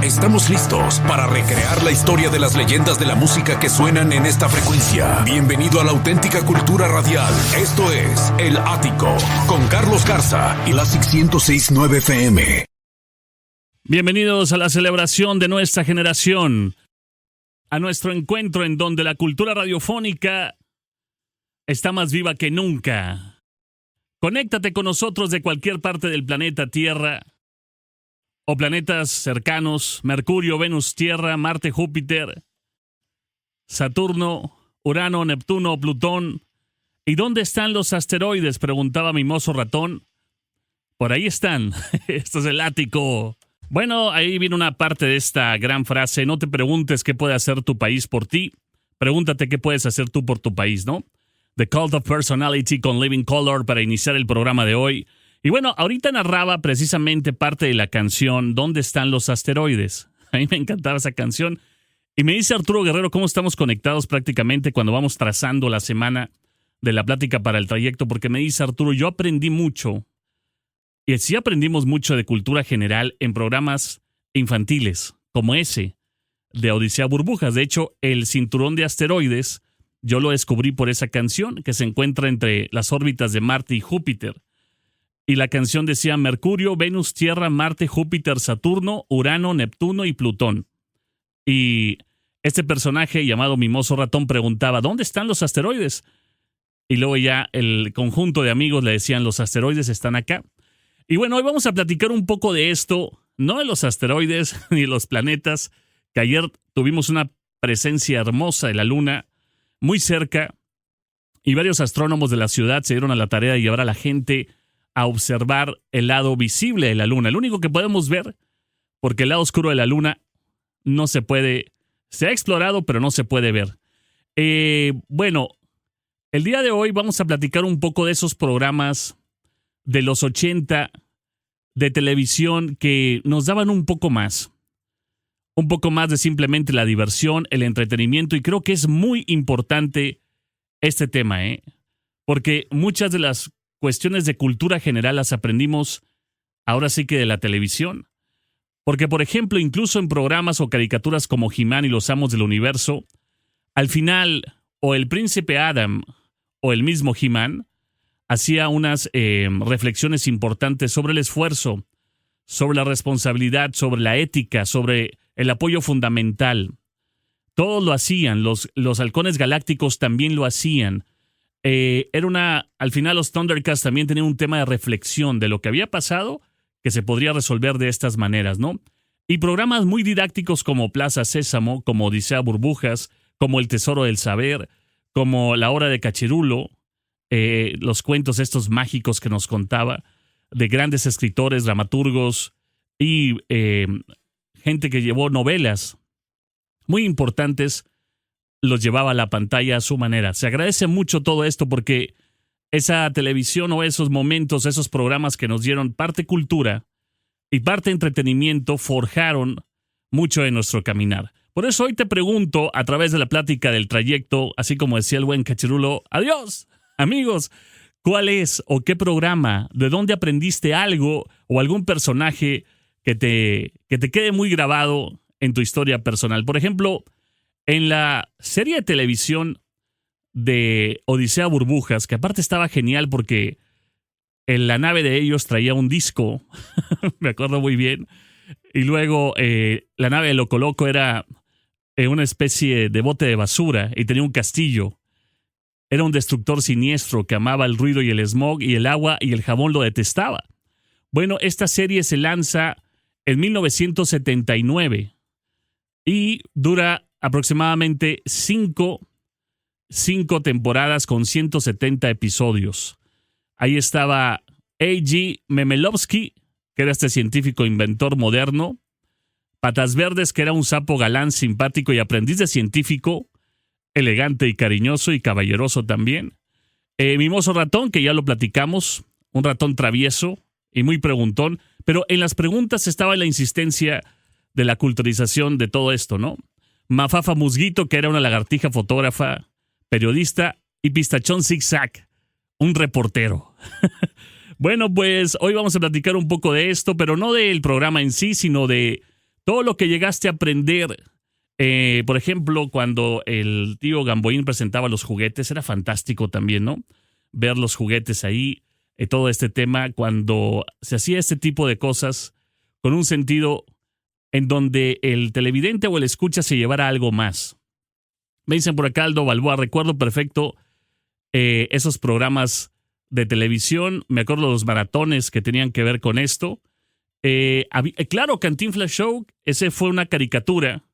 Estamos listos para recrear la historia de las leyendas de la música que suenan en esta frecuencia. Bienvenido a la auténtica cultura radial. Esto es El Ático, con Carlos Garza y la 106.9 FM. Bienvenidos a la celebración de nuestra generación, a nuestro encuentro en donde la cultura radiofónica está más viva que nunca. Conéctate con nosotros de cualquier parte del planeta Tierra o planetas cercanos: Mercurio, Venus, Tierra, Marte, Júpiter, Saturno, Urano, Neptuno, Plutón. ¿Y dónde están los asteroides?, preguntaba Mimoso Ratón. Por ahí están. Esto es El Ático. Bueno, ahí viene una parte de esta gran frase: no te preguntes qué puede hacer tu país por ti, pregúntate qué puedes hacer tú por tu país, ¿no? The Cult of Personality con Living Color para iniciar el programa de hoy. Y bueno, ahorita narraba precisamente parte de la canción ¿Dónde están los asteroides? A mí me encantaba esa canción. Y me dice Arturo Guerrero cómo estamos conectados prácticamente cuando vamos trazando la semana de la plática para el trayecto, porque me dice Arturo, yo aprendí mucho. Y sí aprendimos mucho de cultura general en programas infantiles, como ese, de Odisea Burbujas. De hecho, el cinturón de asteroides, yo lo descubrí por esa canción, que se encuentra entre las órbitas de Marte y Júpiter. Y la canción decía Mercurio, Venus, Tierra, Marte, Júpiter, Saturno, Urano, Neptuno y Plutón. Y este personaje llamado Mimoso Ratón preguntaba, ¿dónde están los asteroides? Y luego ya el conjunto de amigos le decían, los asteroides están acá. Y bueno, hoy vamos a platicar un poco de esto, no de los asteroides ni de los planetas, que ayer tuvimos una presencia hermosa de la Luna, muy cerca, y varios astrónomos de la ciudad se dieron a la tarea de llevar a la gente a observar el lado visible de la Luna, el único que podemos ver, porque el lado oscuro de la Luna no se puede, se ha explorado, pero no se puede ver. Bueno, el día de hoy vamos a platicar un poco de esos programas de los 80 de televisión que nos daban un poco más de simplemente la diversión, el entretenimiento, y creo que es muy importante este tema, porque muchas de las cuestiones de cultura general las aprendimos ahora sí que de la televisión, porque por ejemplo, incluso en programas o caricaturas como He-Man y los Amos del Universo, al final o el príncipe Adam o el mismo He-Man hacía unas reflexiones importantes sobre el esfuerzo, sobre la responsabilidad, sobre la ética, sobre el apoyo fundamental. Todos lo hacían, los halcones galácticos también lo hacían. Al final los Thundercats también tenían un tema de reflexión de lo que había pasado, que se podría resolver de estas maneras, ¿no? Y programas muy didácticos como Plaza Sésamo, como Odisea Burbujas, como El Tesoro del Saber, como La Hora de Cachirulo, los cuentos estos mágicos que nos contaba, de grandes escritores, dramaturgos y gente que llevó novelas muy importantes, los llevaba a la pantalla a su manera. Se agradece mucho todo esto porque esa televisión o esos momentos, esos programas que nos dieron parte cultura y parte entretenimiento, forjaron mucho de nuestro caminar. Por eso hoy te pregunto, a través de la plática del trayecto, así como decía el buen Cachirulo, adiós, amigos, ¿cuál es o qué programa, de dónde aprendiste algo o algún personaje que te quede muy grabado en tu historia personal? Por ejemplo, en la serie de televisión de Odisea Burbujas, que aparte estaba genial porque en la nave de ellos traía un disco, me acuerdo muy bien, y luego la nave de Loco Loco era una especie de bote de basura y tenía un castillo. Era un destructor siniestro que amaba el ruido y el smog y el agua y el jabón lo detestaba. Bueno, esta serie se lanza en 1979 y dura aproximadamente 5 temporadas con 170 episodios. Ahí estaba A.G. Memelovsky, que era este científico inventor moderno. Patas Verdes, que era un sapo galán, simpático y aprendiz de científico, elegante y cariñoso y caballeroso también. Mimoso Ratón, que ya lo platicamos, un ratón travieso y muy preguntón, pero en las preguntas estaba la insistencia de la culturización de todo esto, ¿no? Mafafa Musguito, que era una lagartija fotógrafa, periodista, y Pistachón Zigzag, un reportero. Bueno, pues hoy vamos a platicar un poco de esto, pero no del programa en sí, sino de Todo lo que llegaste a aprender, por ejemplo, cuando el tío Gamboín presentaba los juguetes, era fantástico también, ¿no? Ver los juguetes ahí, todo este tema, cuando se hacía este tipo de cosas con un sentido en donde el televidente o el escucha se llevara algo más. Me dicen por acá Aldo Balboa, recuerdo perfecto esos programas de televisión, me acuerdo de los maratones que tenían que ver con esto. Claro, Cantinflas Show, ese fue una caricatura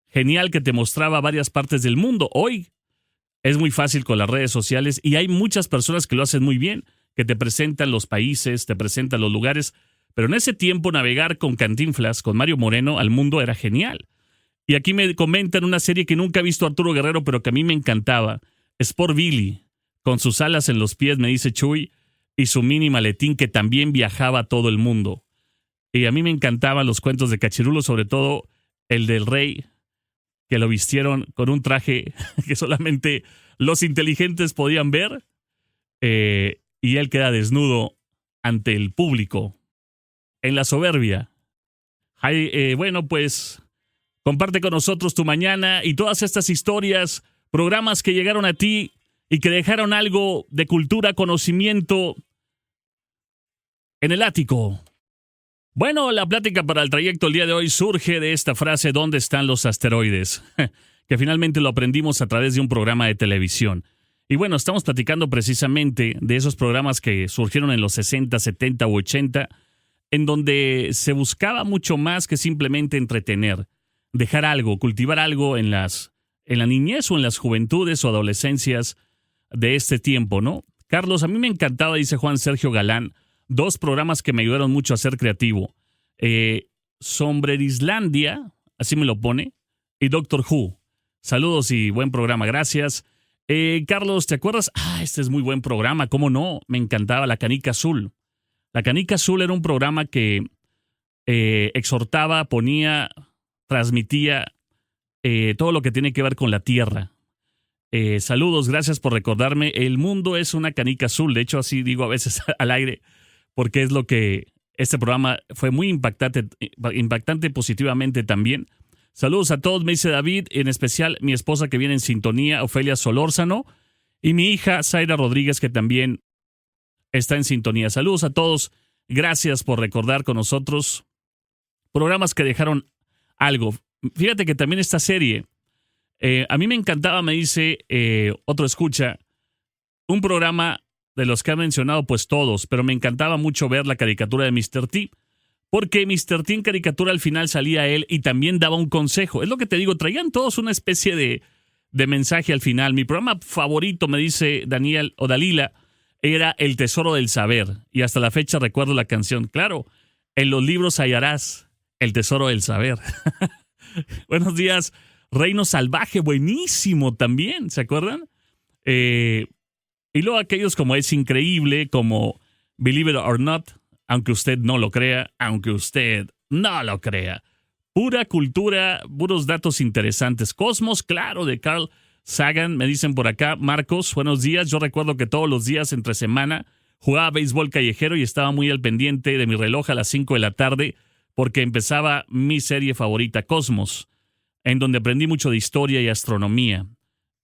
genial que te mostraba varias partes del mundo. Hoy es muy fácil con las redes sociales y hay muchas personas que lo hacen muy bien, que te presentan los países, te presentan los lugares, pero en ese tiempo navegar con Cantinflas, con Mario Moreno, al mundo era genial. Y aquí me comentan una serie que nunca he visto Arturo Guerrero, pero que a mí me encantaba, Sport Billy, con sus alas en los pies, me dice Chuy, y su mini maletín que también viajaba a todo el mundo. Y a mí me encantaban los cuentos de Cachirulo, sobre todo el del rey, que lo vistieron con un traje que solamente los inteligentes podían ver, y él queda desnudo ante el público, en la soberbia. Bueno, pues comparte con nosotros tu mañana y todas estas historias, programas que llegaron a ti y que dejaron algo de cultura, conocimiento en el ático. Bueno, la plática para el trayecto el día de hoy surge de esta frase, ¿dónde están los asteroides? Que finalmente lo aprendimos a través de un programa de televisión. Y bueno, estamos platicando precisamente de esos programas que surgieron en los 60, 70 u 80, en donde se buscaba mucho más que simplemente entretener, dejar algo, cultivar algo en la niñez o en las juventudes o adolescencias de este tiempo, ¿no? Carlos, a mí me encantaba, dice Juan Sergio Galán, 2 programas que me ayudaron mucho a ser creativo. Sombrerislandia, así me lo pone, y Doctor Who. Saludos y buen programa, gracias. Carlos, ¿te acuerdas? Este es muy buen programa, ¿cómo no? Me encantaba La Canica Azul. La Canica Azul era un programa que exhortaba, transmitía todo lo que tiene que ver con la Tierra. Saludos, gracias por recordarme. El mundo es una canica azul, de hecho así digo a veces al aire, porque es lo que este programa fue muy impactante positivamente también. Saludos a todos, me dice David, en especial mi esposa que viene en sintonía, Ofelia Solórzano, y mi hija Zaira Rodríguez, que también está en sintonía. Saludos a todos, gracias por recordar con nosotros programas que dejaron algo. Fíjate que también esta serie, a mí me encantaba, me dice otro escucha, un programa de los que han mencionado pues todos, pero me encantaba mucho ver la caricatura de Mr. T, porque Mr. T en caricatura al final salía él y también daba un consejo. Es lo que te digo, traían todos una especie de mensaje al final. Mi programa favorito, me dice Daniel o Dalila, era El Tesoro del Saber, y hasta la fecha recuerdo la canción. Claro, en los libros hallarás El Tesoro del Saber. Buenos días, Reino Salvaje, buenísimo también, ¿se acuerdan? Y luego aquellos como Es Increíble, como Believe It or Not, aunque usted no lo crea, aunque usted no lo crea. Pura cultura, puros datos interesantes. Cosmos, claro, de Carl Sagan, me dicen por acá. Marcos, buenos días. Yo recuerdo que todos los días entre semana jugaba béisbol callejero y estaba muy al pendiente de mi reloj a las 5 de la tarde porque empezaba mi serie favorita, Cosmos, en donde aprendí mucho de historia y astronomía.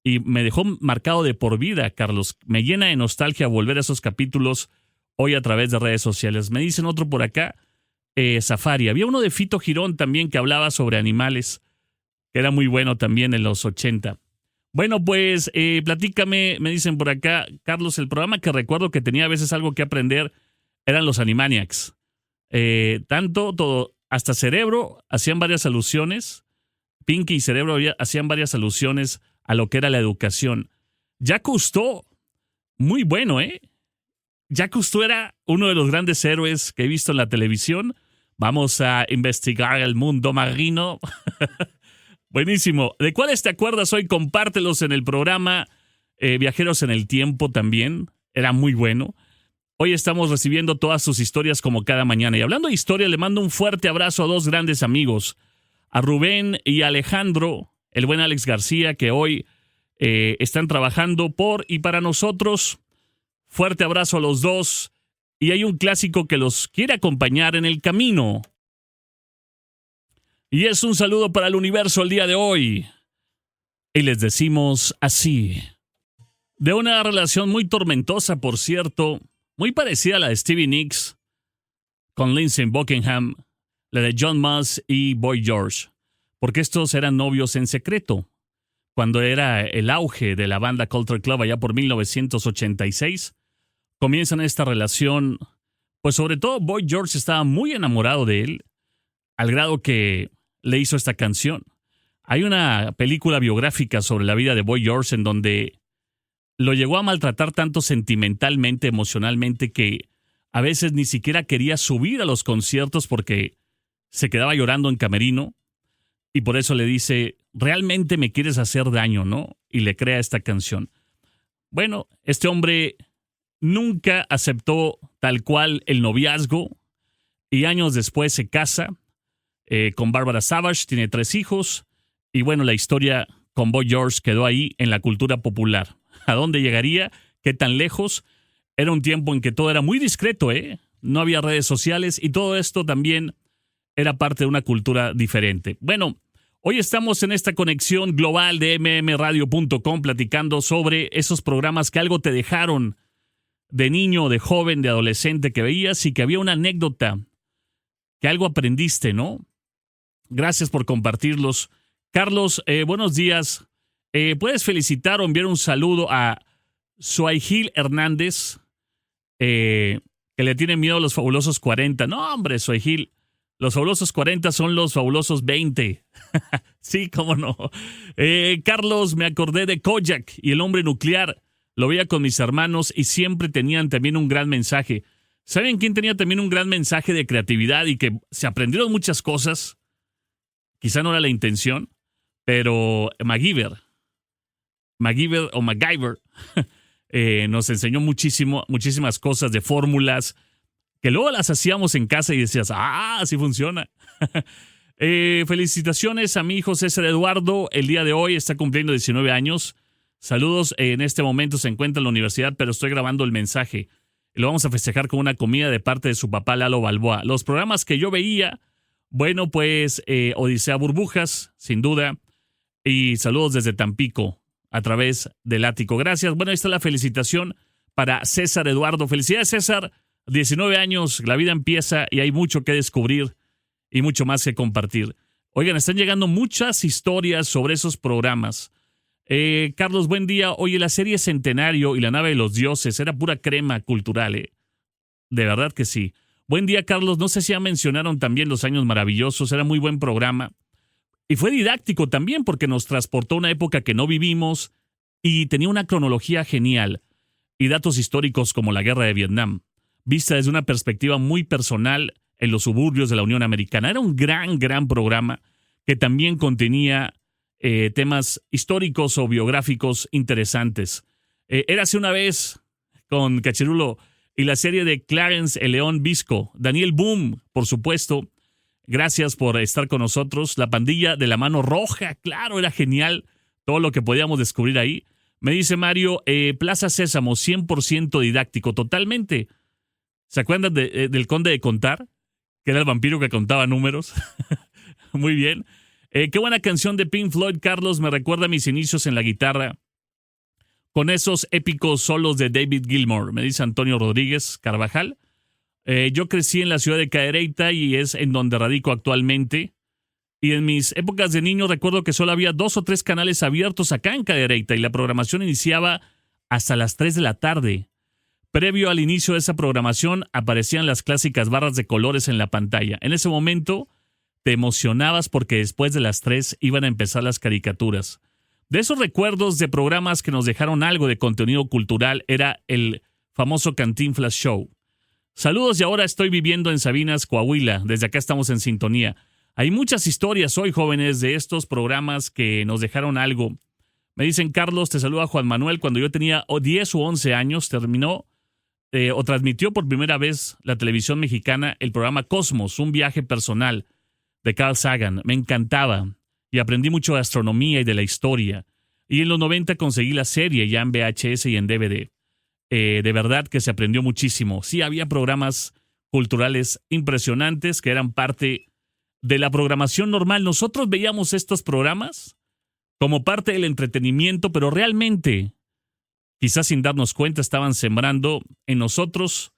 Y me dejó marcado de por vida, Carlos. Me llena de nostalgia volver a esos capítulos hoy a través de redes sociales. Me dicen otro por acá, Safari. Había uno de Fito Girón también que hablaba sobre animales, que era muy bueno también en los 80. Bueno, pues platícame, me dicen por acá, Carlos, el programa que recuerdo que tenía a veces algo que aprender eran los Animaniacs. Todo, hasta Cerebro hacían varias alusiones, Pinky y Cerebro hacían varias alusiones a lo que era la educación. Jacques Cousteau, muy bueno, Jacques Cousteau era uno de los grandes héroes que he visto en la televisión. Vamos a investigar el mundo marino. Buenísimo. ¿De cuáles te acuerdas hoy? Compártelos en el programa Viajeros en el Tiempo también. Era muy bueno. Hoy estamos recibiendo todas sus historias como cada mañana. Y hablando de historia, le mando un fuerte abrazo a 2 grandes amigos. A Rubén y a Alejandro, el buen Alex García, que hoy están trabajando por y para nosotros. Fuerte abrazo a los 2. Y hay un clásico que los quiere acompañar en el camino. Y es un saludo para el universo el día de hoy. Y les decimos así. De una relación muy tormentosa, por cierto, muy parecida a la de Stevie Nicks con Lindsey Buckingham, la de John Musk y Boy George, porque estos eran novios en secreto. Cuando era el auge de la banda Culture Club allá por 1986, comienzan esta relación, pues sobre todo Boy George estaba muy enamorado de él, al grado que le hizo esta canción. Hay una película biográfica sobre la vida de Boy George en donde lo llegó a maltratar tanto sentimentalmente, emocionalmente, que a veces ni siquiera quería subir a los conciertos porque se quedaba llorando en camerino. Y por eso le dice, realmente me quieres hacer daño, ¿no? Y le crea esta canción. Bueno, este hombre nunca aceptó tal cual el noviazgo y años después se casa con Barbara Savage, tiene 3 hijos y bueno, la historia con Boy George quedó ahí en la cultura popular. ¿A dónde llegaría? ¿Qué tan lejos? Era un tiempo en que todo era muy discreto, ¿eh? No había redes sociales y todo esto también era parte de una cultura diferente. Bueno, hoy estamos en esta conexión global de mmradio.com platicando sobre esos programas que algo te dejaron de niño, de joven, de adolescente que veías y que había una anécdota, que algo aprendiste, ¿no? Gracias por compartirlos. Carlos, buenos días. ¿Puedes felicitar o enviar un saludo a Suaigil Hernández, que le tiene miedo a los fabulosos 40? No, hombre, Suaigil, los fabulosos 40 son los fabulosos 20. Sí, cómo no. Carlos, me acordé de Kojak y el hombre nuclear. Lo veía con mis hermanos y siempre tenían también un gran mensaje. ¿Saben quién tenía también un gran mensaje de creatividad y que se aprendieron muchas cosas? Quizá no era la intención, pero MacGyver o MacGyver nos enseñó muchísimas cosas de fórmulas que luego las hacíamos en casa y decías, así funciona. Felicitaciones a mi hijo César Eduardo. El día de hoy está cumpliendo 19 años. Saludos, en este momento se encuentra en la universidad, pero estoy grabando el mensaje. Lo vamos a festejar con una comida de parte de su papá Lalo Balboa. Los programas que yo veía, bueno, pues Odisea Burbujas, sin duda. Y saludos desde Tampico, a través del ático. Gracias. Bueno, ahí está la felicitación para César Eduardo. Felicidades, César. 19 años, la vida empieza y hay mucho que descubrir y mucho más que compartir. Oigan, están llegando muchas historias sobre esos programas. Carlos, buen día. Oye, la serie Centenario y la nave de los dioses era pura crema cultural, ¿eh? De verdad que sí. Buen día, Carlos. No sé si ya mencionaron también Los Años Maravillosos. Era muy buen programa. Y fue didáctico también porque nos transportó a una época que no vivimos y tenía una cronología genial y datos históricos como la Guerra de Vietnam, vista desde una perspectiva muy personal en los suburbios de la Unión Americana. Era un gran programa que también contenía temas históricos o biográficos interesantes. Érase una vez con Cachirulo y la serie de Clarence el León Visco, Daniel Boom, por supuesto. Gracias por estar con nosotros. La pandilla de la mano roja, claro, era genial todo lo que podíamos descubrir ahí. Me dice Mario, Plaza Sésamo, 100% didáctico, totalmente. ¿Se acuerdan del Conde de Contar? Que era el vampiro que contaba números. Muy bien. Qué buena canción de Pink Floyd, Carlos. Me recuerda a mis inicios en la guitarra con esos épicos solos de David Gilmour, me dice Antonio Rodríguez Carvajal. Yo crecí en la ciudad de Cadereyta y es en donde radico actualmente. Y en mis épocas de niño recuerdo que solo había 2 o 3 canales abiertos acá en Cadereyta y la programación iniciaba hasta las 3 de la tarde. Previo al inicio de esa programación aparecían las clásicas barras de colores en la pantalla. En ese momento te emocionabas porque después de las 3 iban a empezar las caricaturas. De esos recuerdos de programas que nos dejaron algo de contenido cultural era el famoso Cantinflas Show. Saludos y ahora estoy viviendo en Sabinas, Coahuila. Desde acá estamos en sintonía. Hay muchas historias hoy, jóvenes, de estos programas que nos dejaron algo. Me dicen, Carlos, te saluda Juan Manuel. Cuando yo tenía 10 o 11 años, transmitió por primera vez la televisión mexicana el programa Cosmos, un viaje personal de Carl Sagan. Me encantaba y aprendí mucho de astronomía y de la historia. Y en los 90 conseguí la serie ya en VHS y en DVD. De verdad que se aprendió muchísimo. Sí, había programas culturales impresionantes que eran parte de la programación normal. Nosotros veíamos estos programas como parte del entretenimiento, pero realmente, quizás sin darnos cuenta, estaban sembrando en nosotros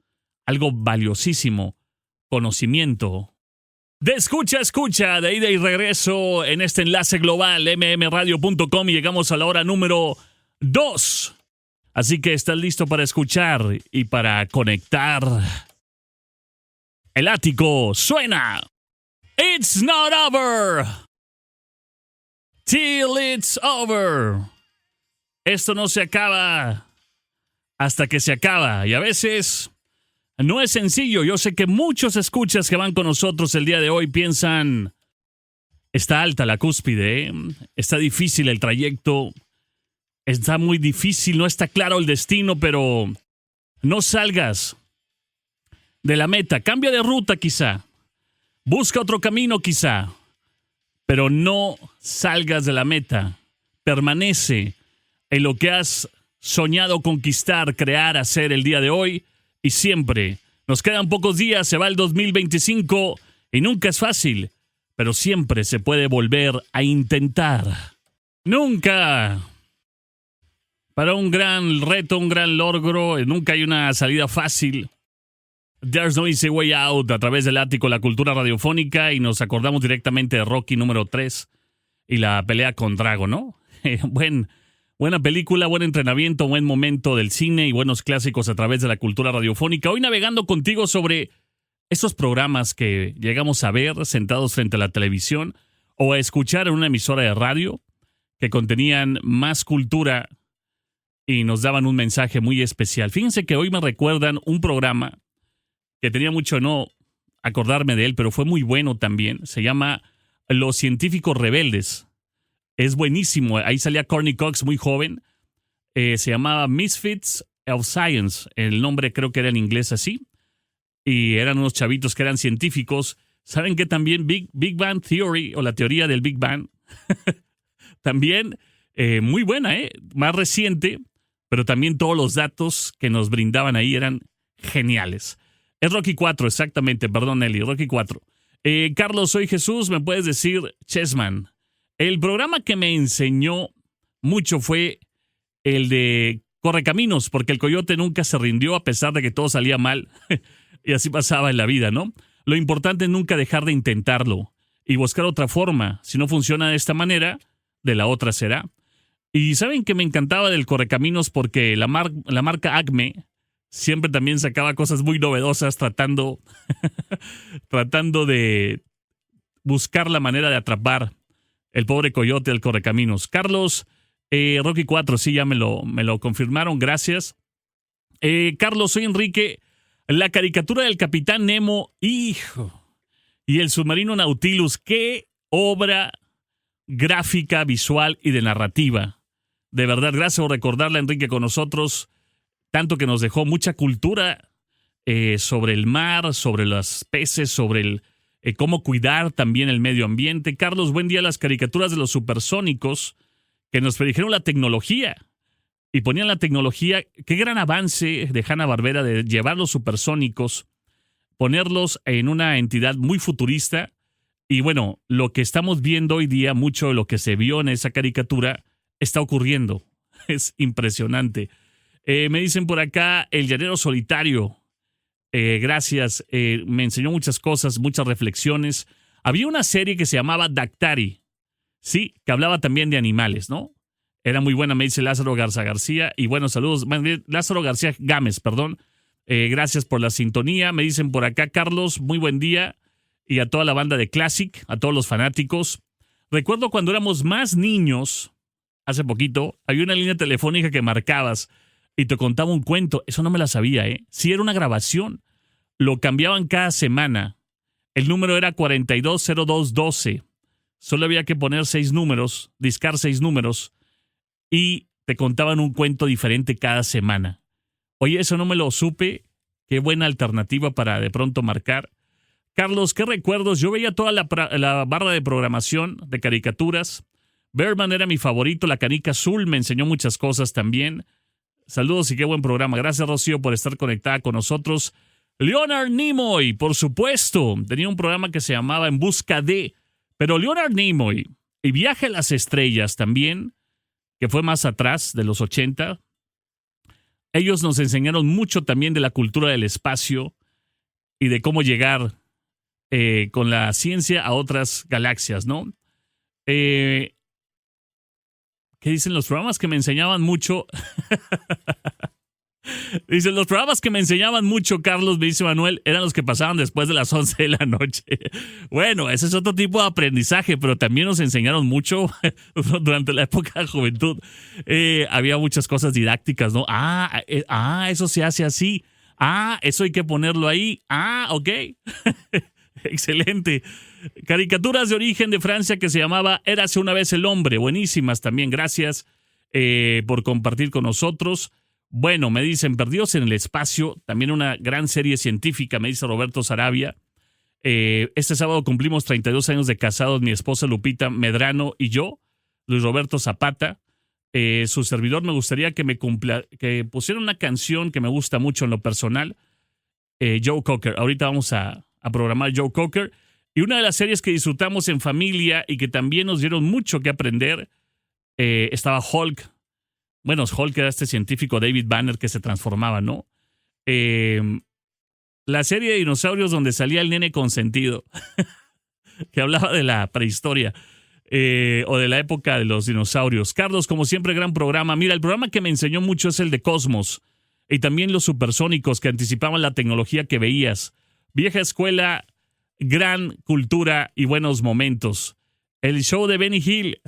algo valiosísimo, conocimiento. De escucha a escucha, de ida y regreso en este enlace global, mmradio.com, y llegamos a la hora número 2. Así que estás listo para escuchar y para conectar. El ático suena. It's not over till it's over. Esto no se acaba hasta que se acaba. Y a veces no es sencillo. Yo sé que muchos escuchas que van con nosotros el día de hoy piensan, está alta la cúspide, ¿eh? Está difícil el trayecto. Está muy difícil, no está claro el destino, pero no salgas de la meta. Cambia de ruta quizá. Busca otro camino quizá. Pero no salgas de la meta. Permanece en lo que has soñado conquistar, crear, hacer el día de hoy y siempre. Nos quedan pocos días, se va el 2025 y nunca es fácil, pero siempre se puede volver a intentar. Nunca. Para un gran reto, un gran logro, nunca hay una salida fácil. There's no easy way out, a través del ático, la cultura radiofónica, y nos acordamos directamente de Rocky número 3 y la pelea con Drago, ¿no? Buena película, buen entrenamiento, buen momento del cine y buenos clásicos a través de la cultura radiofónica. Hoy navegando contigo sobre esos programas que llegamos a ver sentados frente a la televisión o a escuchar en una emisora de radio que contenían más cultura y nos daban un mensaje muy especial. Fíjense que hoy me recuerdan un programa que tenía mucho de no acordarme de él, pero fue muy bueno también. Se llama Los Científicos Rebeldes. Es buenísimo. Ahí salía Courtney Cox muy joven. Se llamaba Misfits of Science. El nombre creo que era en inglés así. Y eran unos chavitos que eran científicos. ¿Saben qué también? Big Bang Theory, o la teoría del Big Bang. También muy buena, más reciente. Pero también todos los datos que nos brindaban ahí eran geniales. Es Rocky 4, exactamente. Perdón, Nelly. Rocky 4. Carlos, soy Jesús. Me puedes decir Chessman. El programa que me enseñó mucho fue el de Correcaminos, porque el coyote nunca se rindió a pesar de que todo salía mal. Y así pasaba en la vida, ¿no? Lo importante es nunca dejar de intentarlo y buscar otra forma. Si no funciona de esta manera, de la otra será. Y ¿saben que me encantaba del Correcaminos? Porque la marca Acme siempre también sacaba cosas muy novedosas tratando de buscar la manera de atrapar el pobre coyote del Correcaminos. Carlos, Rocky 4, sí, ya me lo confirmaron, gracias. Carlos, soy Enrique. La caricatura del Capitán Nemo, hijo, y el submarino Nautilus, qué obra gráfica, visual y de narrativa. De verdad, gracias por recordarla, Enrique, con nosotros. Tanto que nos dejó mucha cultura sobre el mar, sobre los peces, sobre cómo cuidar también el medio ambiente. Carlos, buen día. Las caricaturas de los supersónicos que nos predijeron la tecnología y ponían la tecnología. Qué gran avance de Hanna-Barbera de llevar los supersónicos, ponerlos en una entidad muy futurista. Y bueno, lo que estamos viendo hoy día, mucho de lo que se vio en esa caricatura, está ocurriendo. Es impresionante. Me dicen por acá, El Llanero Solitario. Gracias. Me enseñó muchas cosas, muchas reflexiones. Había una serie que se llamaba Daktari. Sí, que hablaba también de animales, ¿no? Era muy buena, me dice Lázaro Garza García. Y bueno, saludos. Lázaro García Gámez, perdón. Gracias por la sintonía. Me dicen por acá, Carlos, muy buen día. Y a toda la banda de Classic, a todos los fanáticos. Recuerdo cuando éramos más niños, hace poquito, había una línea telefónica que marcabas y te contaba un cuento. Eso no me la sabía, ¿eh? Sí, era una grabación. Lo cambiaban cada semana. El número era 420212. Solo había que poner 6 números, discar 6 números, y te contaban un cuento diferente cada semana. Oye, eso no me lo supe. Qué buena alternativa para de pronto marcar. Carlos, ¿qué recuerdos? Yo veía toda la barra de programación de caricaturas. Berman era mi favorito. La Canica Azul me enseñó muchas cosas también. Saludos y qué buen programa. Gracias, Rocío, por estar conectada con nosotros. Leonard Nimoy, por supuesto, tenía un programa que se llamaba En Busca de, pero Leonard Nimoy y Viaje a las Estrellas también, que fue más atrás de los 80, ellos nos enseñaron mucho también de la cultura del espacio y de cómo llegar con la ciencia a otras galaxias, ¿no? ¿Qué dicen los programas que me enseñaban mucho? Dicen, los programas que me enseñaban mucho, Carlos, me dice Manuel, eran los que pasaban después de las 11 de la noche. Bueno, ese es otro tipo de aprendizaje, pero también nos enseñaron mucho durante la época de juventud. Había muchas cosas didácticas, ¿no? Eso se hace así. Eso hay que ponerlo ahí. Ok. Excelente. Caricaturas de origen de Francia que se llamaba Érase una vez el hombre. Buenísimas también. Gracias por compartir con nosotros. Bueno, me dicen Perdidos en el Espacio, también una gran serie científica, me dice Roberto Sarabia. Este sábado cumplimos 32 años de casados, mi esposa Lupita Medrano y yo, Luis Roberto Zapata. Su servidor, me gustaría que pusiera una canción que me gusta mucho en lo personal, Joe Cocker. Ahorita vamos a programar Joe Cocker. Y una de las series que disfrutamos en familia y que también nos dieron mucho que aprender, estaba Hulk. Bueno, Hulk era este científico David Banner que se transformaba, ¿no? La serie de dinosaurios donde salía el nene consentido, que hablaba de la prehistoria o de la época de los dinosaurios. Carlos, como siempre, gran programa. Mira, el programa que me enseñó mucho es el de Cosmos y también los supersónicos que anticipaban la tecnología que veías. Vieja escuela, gran cultura y buenos momentos. El show de Benny Hill.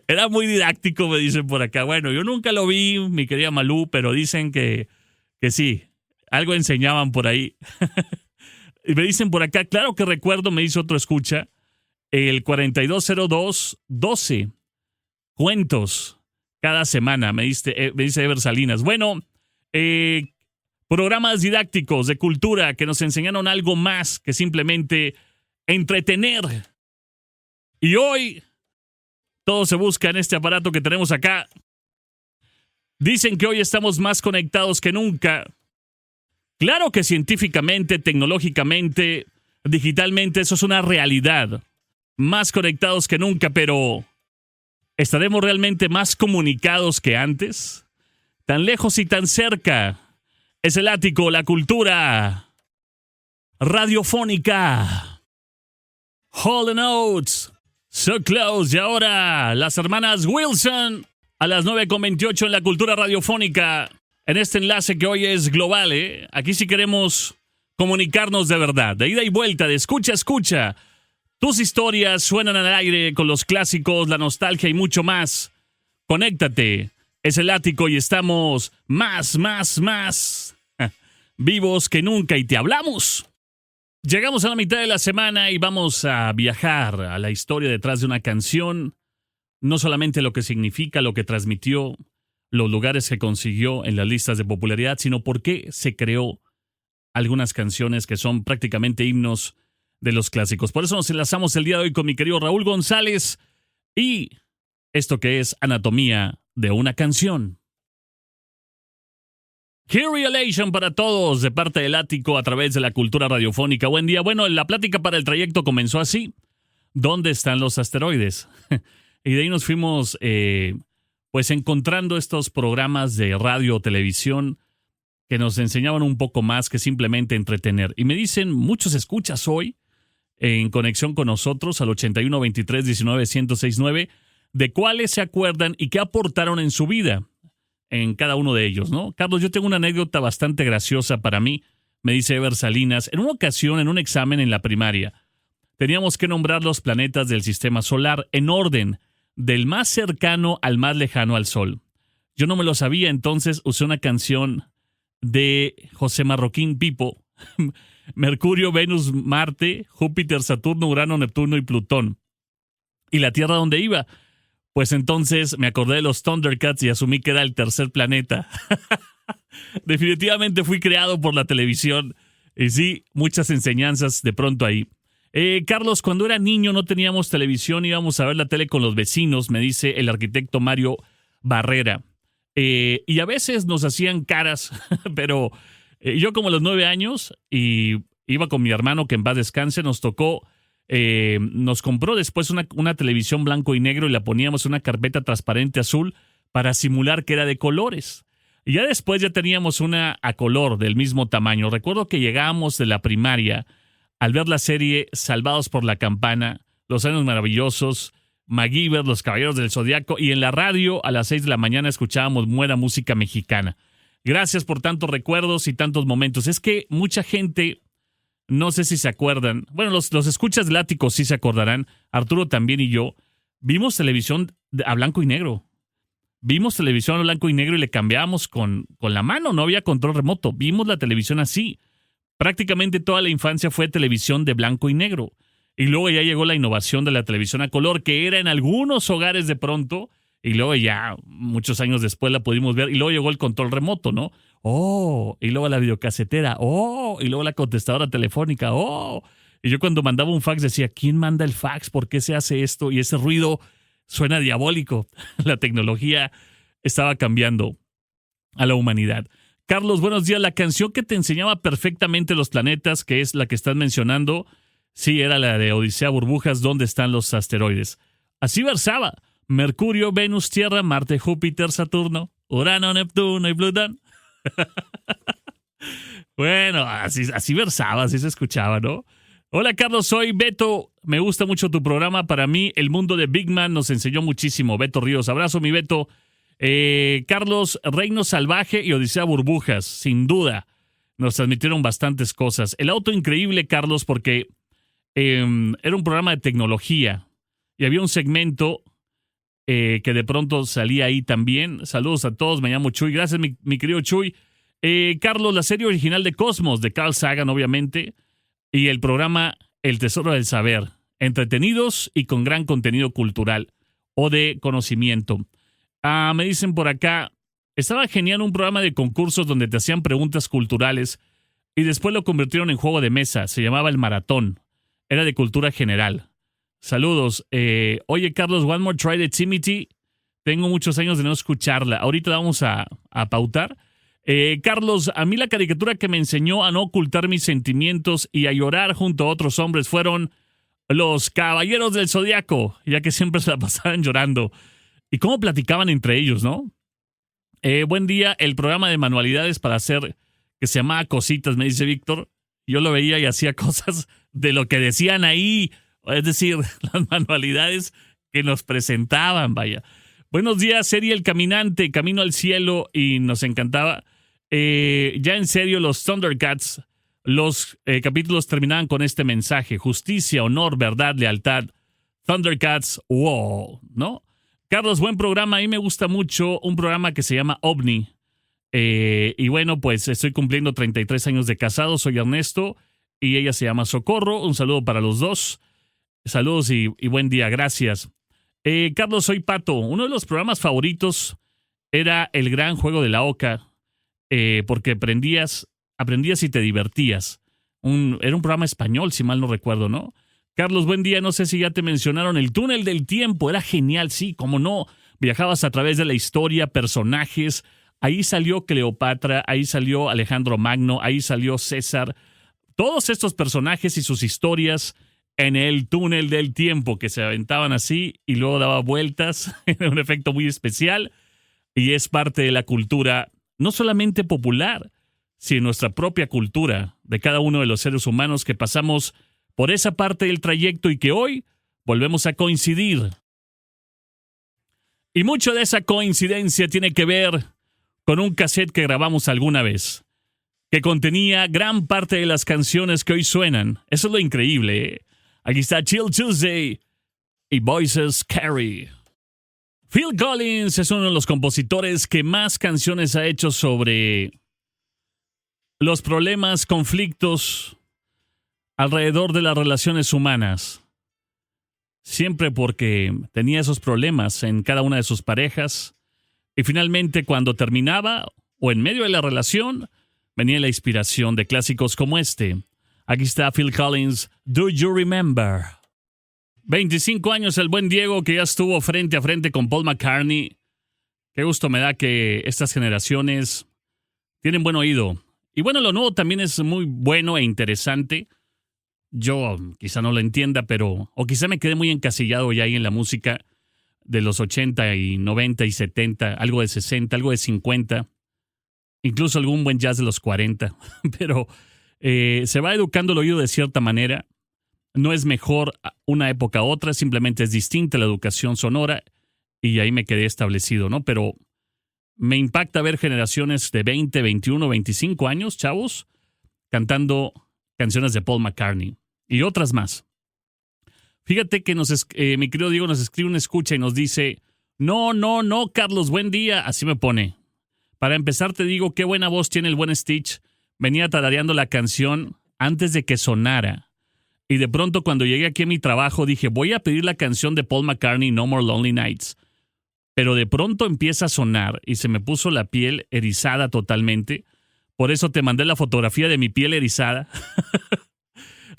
Era muy didáctico, me dicen por acá. Bueno, yo nunca lo vi, mi querida Malú, pero dicen que sí, algo enseñaban por ahí. Y me dicen por acá, claro que recuerdo, me dice otro escucha, el 4202-12, cuentos cada semana, me dice Ever Salinas. Bueno, programas didácticos de cultura que nos enseñaron algo más que simplemente entretener. Y hoy todo se busca en este aparato que tenemos acá. Dicen que hoy estamos más conectados que nunca. Claro que científicamente, tecnológicamente, digitalmente, eso es una realidad. Más conectados que nunca, pero ¿estaremos realmente más comunicados que antes? Tan lejos y tan cerca. Es el ático, la cultura radiofónica. Hall & Oates. So Close. Y ahora las hermanas Wilson a las 9:28 en la cultura radiofónica. En este enlace que hoy es global, Aquí sí queremos comunicarnos de verdad, de ida y vuelta, de escucha a escucha. Tus historias suenan al aire con los clásicos, la nostalgia y mucho más. Conéctate. Es el ático y estamos más vivos que nunca y te hablamos. Llegamos a la mitad de la semana y vamos a viajar a la historia detrás de una canción. No solamente lo que significa, lo que transmitió, los lugares que consiguió en las listas de popularidad, sino por qué se creó algunas canciones que son prácticamente himnos de los clásicos. Por eso nos enlazamos el día de hoy con mi querido Raúl González y esto que es Anatomía de una canción. Kyrie Elation para todos de parte del ático a través de la cultura radiofónica. Buen día. Bueno, la plática para el trayecto comenzó así. ¿Dónde están los asteroides? Y de ahí nos fuimos pues encontrando estos programas de radio o televisión que nos enseñaban un poco más que simplemente entretener. Y me dicen, muchos escuchas hoy en conexión con nosotros al 81 23 19 1069 de cuáles se acuerdan y qué aportaron en su vida en cada uno de ellos, ¿no? Carlos, yo tengo una anécdota bastante graciosa para mí, me dice Ever Salinas. En una ocasión, en un examen en la primaria, teníamos que nombrar los planetas del sistema solar en orden, del más cercano al más lejano al Sol. Yo no me lo sabía, entonces usé una canción de José Marroquín Pipo, Mercurio, Venus, Marte, Júpiter, Saturno, Urano, Neptuno y Plutón. ¿Y la Tierra dónde iba? Pues entonces me acordé de los Thundercats y asumí que era el tercer planeta. Definitivamente fui creado por la televisión. Y sí, muchas enseñanzas de pronto ahí. Carlos, cuando era niño no teníamos televisión, íbamos a ver la tele con los vecinos, me dice el arquitecto Mario Barrera. Y a veces nos hacían caras, pero Yo como a los 9 años y iba con mi hermano, que en paz descanse, nos compró después una televisión blanco y negro y la poníamos en una carpeta transparente azul para simular que era de colores. Y ya después ya teníamos una a color del mismo tamaño. Recuerdo que llegábamos de la primaria al ver la serie Salvados por la Campana, Los Años Maravillosos, MacGyver, Los Caballeros del Zodiaco, y en la radio a las 6 de la mañana escuchábamos buena música mexicana. Gracias por tantos recuerdos y tantos momentos. Es que mucha gente, no sé si se acuerdan, bueno, los escuchas del ático sí se acordarán, Arturo también y yo, vimos televisión a blanco y negro. Vimos televisión a blanco y negro y le cambiábamos con la mano, no había control remoto. Vimos la televisión así. Prácticamente toda la infancia fue televisión de blanco y negro. Y luego ya llegó la innovación de la televisión a color, que era en algunos hogares de pronto, y luego ya muchos años después la pudimos ver, y luego llegó el control remoto, ¿no? Y luego la videocasetera, y luego la contestadora telefónica, Y yo cuando mandaba un fax decía, ¿quién manda el fax? ¿Por qué se hace esto? Y ese ruido suena diabólico. La tecnología estaba cambiando a la humanidad. Carlos, buenos días. La canción que te enseñaba perfectamente los planetas, que es la que estás mencionando, sí, era la de Odisea Burbujas, ¿dónde están los asteroides? Así versaba. Mercurio, Venus, Tierra, Marte, Júpiter, Saturno, Urano, Neptuno y Plutón. Bueno, así versaba, así se escuchaba, ¿no? Hola Carlos, soy Beto. Me gusta mucho tu programa. Para mí, el mundo de Big Man nos enseñó muchísimo. Beto Ríos, abrazo mi Beto. Carlos, Reino Salvaje y Odisea Burbujas, sin duda, nos transmitieron bastantes cosas. El auto increíble, Carlos, porque era un programa de tecnología y había un segmento que de pronto salía ahí también. Saludos a todos, me llamo Chuy. Gracias, mi querido Chuy. Carlos, la serie original de Cosmos, de Carl Sagan, obviamente, y el programa El Tesoro del Saber, entretenidos y con gran contenido cultural o de conocimiento. Me dicen por acá, estaba genial un programa de concursos donde te hacían preguntas culturales y después lo convirtieron en juego de mesa. Se llamaba El Maratón. Era de cultura general. Saludos. Oye, Carlos, One More Try de Timothy. Tengo muchos años de no escucharla. Ahorita la vamos a pautar. Carlos, a mí la caricatura que me enseñó a no ocultar mis sentimientos y a llorar junto a otros hombres fueron Los Caballeros del Zodiaco, ya que siempre se la pasaban llorando. Y cómo platicaban entre ellos, ¿no? Buen día, el programa de manualidades para hacer, que se llamaba Cositas, me dice Víctor. Yo lo veía y hacía cosas de lo que decían ahí, es decir, las manualidades que nos presentaban, vaya. Buenos días, serie El Caminante, Camino al Cielo, y nos encantaba. Ya en serio, los Thundercats, los capítulos terminaban con este mensaje: justicia, honor, verdad, lealtad. Thundercats, wow, ¿no? Carlos, buen programa. A mí me gusta mucho un programa que se llama OVNI. Y bueno, pues estoy cumpliendo 33 años de casado. Soy Ernesto y ella se llama Socorro. Un saludo para los dos. Saludos y buen día. Gracias. Carlos, soy Pato. Uno de los programas favoritos era El Gran Juego de la Oca, porque aprendías y te divertías. Era un programa español, si mal no recuerdo, ¿no? Carlos, buen día. No sé si ya te mencionaron el túnel del tiempo. Era genial, sí, cómo no. Viajabas a través de la historia, personajes. Ahí salió Cleopatra, ahí salió Alejandro Magno, ahí salió César. Todos estos personajes y sus historias en el túnel del tiempo, que se aventaban así y luego daba vueltas. Era un efecto muy especial y es parte de la cultura, no solamente popular, sino nuestra propia cultura de cada uno de los seres humanos que pasamos por esa parte del trayecto y que hoy volvemos a coincidir. Y mucho de esa coincidencia tiene que ver con un cassette que grabamos alguna vez, que contenía gran parte de las canciones que hoy suenan. Eso es lo increíble, ¿eh? Aquí está Chill Tuesday y Voices Carry. Phil Collins es uno de los compositores que más canciones ha hecho sobre los problemas, conflictos alrededor de las relaciones humanas. Siempre porque tenía esos problemas en cada una de sus parejas. Y finalmente, cuando terminaba o en medio de la relación, venía la inspiración de clásicos como este. Aquí está Phil Collins, Do You Remember? 25 años el buen Diego, que ya estuvo frente a frente con Paul McCartney. Qué gusto me da que estas generaciones tienen buen oído Y bueno, lo nuevo también es muy bueno e interesante. Yo quizá no lo entienda, o quizá me quedé muy encasillado ya ahí en la música de los 80 y 90 y 70, algo de 60, algo de 50, incluso algún buen jazz de los 40. Pero se va educando el oído de cierta manera. No es mejor una época a otra, simplemente es distinta la educación sonora y ahí me quedé establecido, ¿no? Pero me impacta ver generaciones de 20, 21, 25 años, chavos, cantando canciones de Paul McCartney y otras más. Fíjate que mi querido Diego nos escribe una escucha y nos dice, no, Carlos, buen día. Así me pone. Para empezar te digo, qué buena voz tiene el buen Stitch. Venía tarareando la canción antes de que sonara. Y de pronto cuando llegué aquí a mi trabajo dije, voy a pedir la canción de Paul McCartney, No More Lonely Nights. Pero de pronto empieza a sonar y se me puso la piel erizada totalmente. Por eso te mandé la fotografía de mi piel erizada.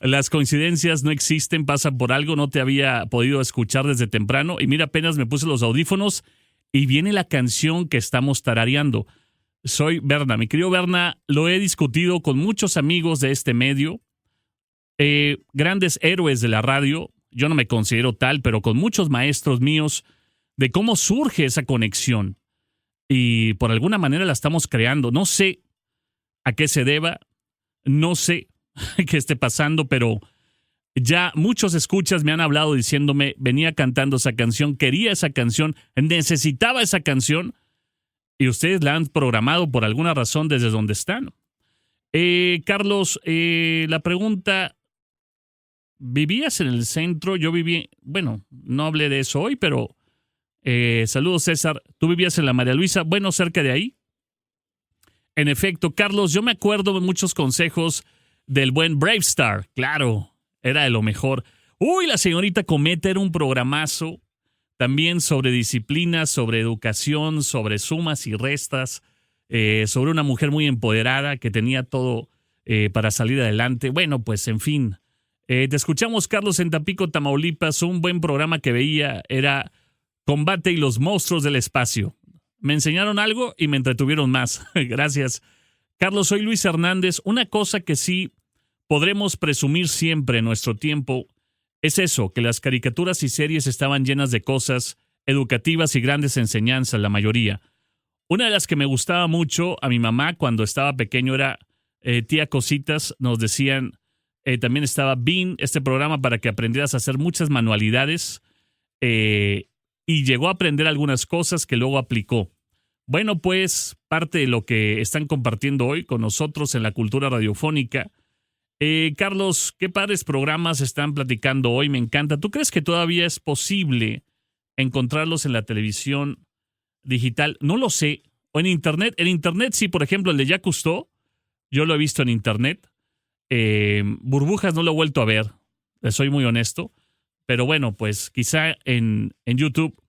Las coincidencias no existen, pasan por algo, no te había podido escuchar desde temprano. Y mira, apenas me puse los audífonos y viene la canción que estamos tarareando. Soy Berna, mi querido Berna, lo he discutido con muchos amigos de este medio, grandes héroes de la radio, yo no me considero tal, pero con muchos maestros míos, de cómo surge esa conexión. Y por alguna manera la estamos creando. No sé a qué se deba, no sé qué esté pasando, pero ya muchos escuchas me han hablado diciéndome, venía cantando esa canción, quería esa canción, necesitaba esa canción, y ustedes la han programado por alguna razón desde donde están. Carlos, la pregunta, ¿vivías en el centro? Yo viví, bueno, no hablé de eso hoy, pero saludos César, ¿tú vivías en la María Luisa? Bueno, cerca de ahí. En efecto, Carlos, yo me acuerdo de muchos consejos del buen Brave Star, claro, era de lo mejor. Uy, la señorita Cometa era un programazo, también sobre disciplina, sobre educación, sobre sumas y restas, sobre una mujer muy empoderada que tenía todo para salir adelante. Bueno, pues en fin, te escuchamos, Carlos, en Tampico, Tamaulipas. Un buen programa que veía era Combate y los monstruos del espacio. Me enseñaron algo y me entretuvieron más. Gracias. Carlos, soy Luis Hernández. Una cosa que sí podremos presumir siempre en nuestro tiempo es eso, que las caricaturas y series estaban llenas de cosas educativas y grandes enseñanzas, la mayoría. Una de las que me gustaba mucho a mi mamá cuando estaba pequeño era Tía Cositas. Nos decían, también estaba Bean, este programa para que aprendieras a hacer muchas manualidades, y llegó a aprender algunas cosas que luego aplicó. Bueno, pues parte de lo que están compartiendo hoy con nosotros en la cultura radiofónica. Carlos, qué padres programas están platicando hoy, me encanta. ¿Tú crees que todavía es posible encontrarlos en la televisión digital? No lo sé. O en internet. En internet sí, por ejemplo, el de Jacques Cousteau, yo lo he visto en internet. Burbujas no lo he vuelto a ver, soy muy honesto. Pero bueno, pues quizá en YouTube.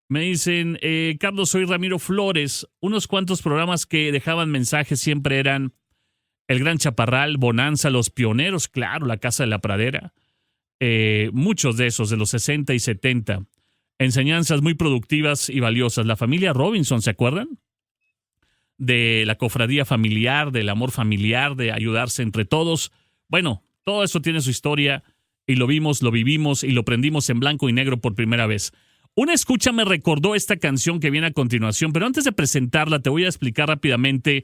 Me dicen, Carlos, soy Ramiro Flores. Unos cuantos programas que dejaban mensajes siempre eran El Gran Chaparral, Bonanza, Los Pioneros, claro, La Casa de la Pradera. Muchos de esos, de los 60 y 70. Enseñanzas muy productivas y valiosas. La familia Robinson, ¿se acuerdan? De la cofradía familiar, del amor familiar, de ayudarse entre todos. Bueno, todo eso tiene su historia y lo vimos, lo vivimos y lo prendimos en blanco y negro por primera vez. Una escucha me recordó esta canción que viene a continuación, pero antes de presentarla te voy a explicar rápidamente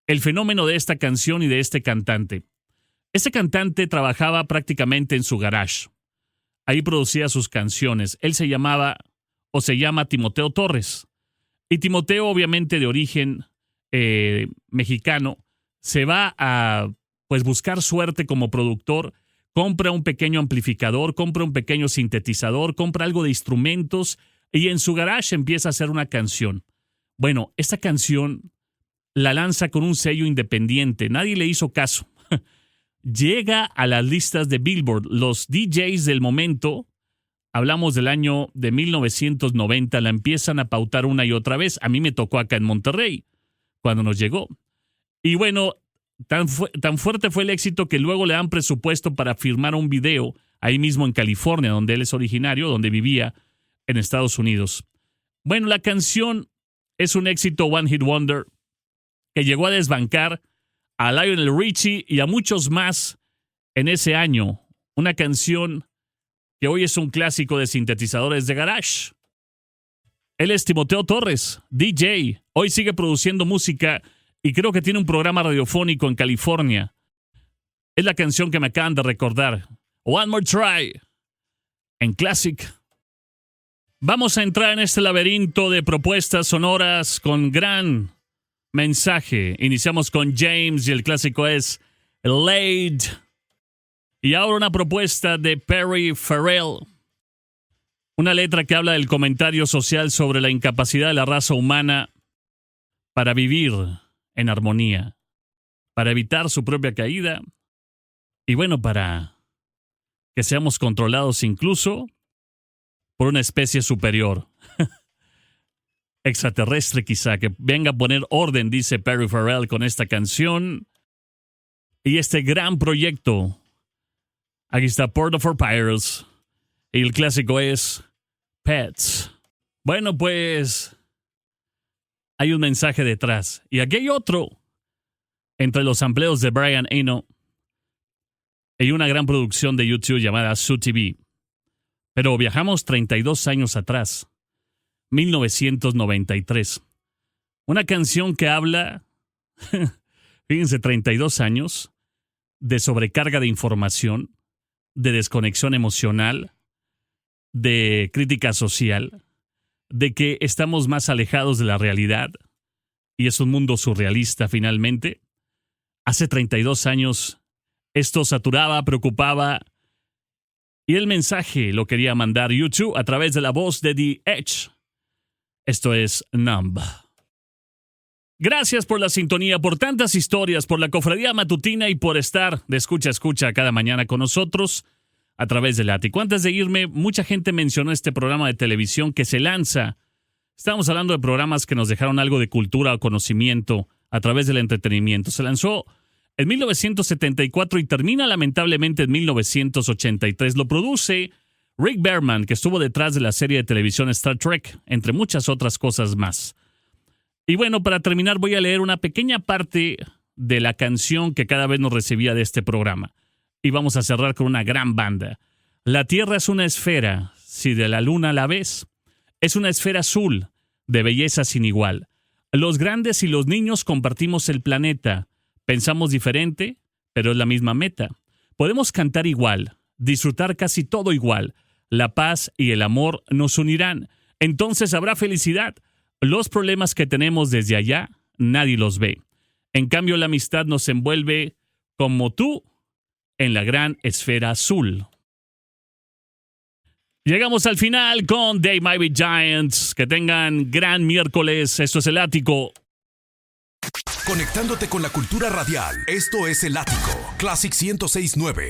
el fenómeno de esta canción y de este cantante. Este cantante trabajaba prácticamente en su garage. Ahí producía sus canciones. Él se llama Timoteo Torres. Y Timoteo, obviamente de origen mexicano, se va a buscar suerte como productor. Compra un pequeño amplificador, compra un pequeño sintetizador, compra algo de instrumentos y en su garage empieza a hacer una canción. Bueno, esta canción la lanza con un sello independiente. Nadie le hizo caso. Llega a las listas de Billboard. Los DJs del momento, hablamos del año de 1990, la empiezan a pautar una y otra vez. A mí me tocó acá en Monterrey, cuando nos llegó. Y bueno, tan fuerte fue el éxito que luego le dan presupuesto para filmar un video ahí mismo en California, donde él es originario, donde vivía en Estados Unidos. Bueno, la canción es un éxito One Hit Wonder que llegó a desbancar a Lionel Richie y a muchos más en ese año. Una canción que hoy es un clásico de sintetizadores de garage. Él es Timoteo Torres, DJ. Hoy sigue produciendo música y creo que tiene un programa radiofónico en California. Es la canción que me acaban de recordar. One More Try, en Classic. Vamos a entrar en este laberinto de propuestas sonoras con gran mensaje. Iniciamos con James y el clásico es Laid. Y ahora una propuesta de Perry Farrell. Una letra que habla del comentario social sobre la incapacidad de la raza humana para vivir en armonía, para evitar su propia caída y bueno, para que seamos controlados incluso por una especie superior. Extraterrestre quizá, que venga a poner orden, dice Perry Farrell con esta canción y este gran proyecto. Aquí está Port of Pirates y el clásico es Pets. Bueno, pues hay un mensaje detrás. Y aquí hay otro entre los sampleos de Brian Eno y una gran producción de YouTube llamada Zoo TV. Pero viajamos 32 años atrás, 1993. Una canción que habla, fíjense, 32 años de sobrecarga de información, de desconexión emocional, de crítica social, de que estamos más alejados de la realidad y es un mundo surrealista finalmente. Hace 32 años esto saturaba, preocupaba y el mensaje lo quería mandar YouTube a través de la voz de The Edge. Esto es Numb. Gracias por la sintonía, por tantas historias, por la cofradía matutina y por estar de escucha a escucha cada mañana con nosotros a través del Ático. Antes de irme, mucha gente mencionó este programa de televisión que se lanza. Estamos hablando de programas que nos dejaron algo de cultura o conocimiento a través del entretenimiento. Se lanzó en 1974 y termina lamentablemente en 1983. Lo produce Rick Berman, que estuvo detrás de la serie de televisión Star Trek, entre muchas otras cosas más. Y bueno, para terminar voy a leer una pequeña parte de la canción que cada vez nos recibía de este programa. Y vamos a cerrar con una gran banda. La Tierra es una esfera, si de la luna la ves. Es una esfera azul, de belleza sin igual. Los grandes y los niños compartimos el planeta. Pensamos diferente, pero es la misma meta. Podemos cantar igual, disfrutar casi todo igual. La paz y el amor nos unirán. Entonces habrá felicidad. Los problemas que tenemos desde allá, nadie los ve. En cambio, la amistad nos envuelve como tú en la gran esfera azul. Llegamos al final con They Might Be Giants. Que tengan gran miércoles. Esto es El Ático. Conectándote con la cultura radial. Esto es El Ático. Classic 106.9.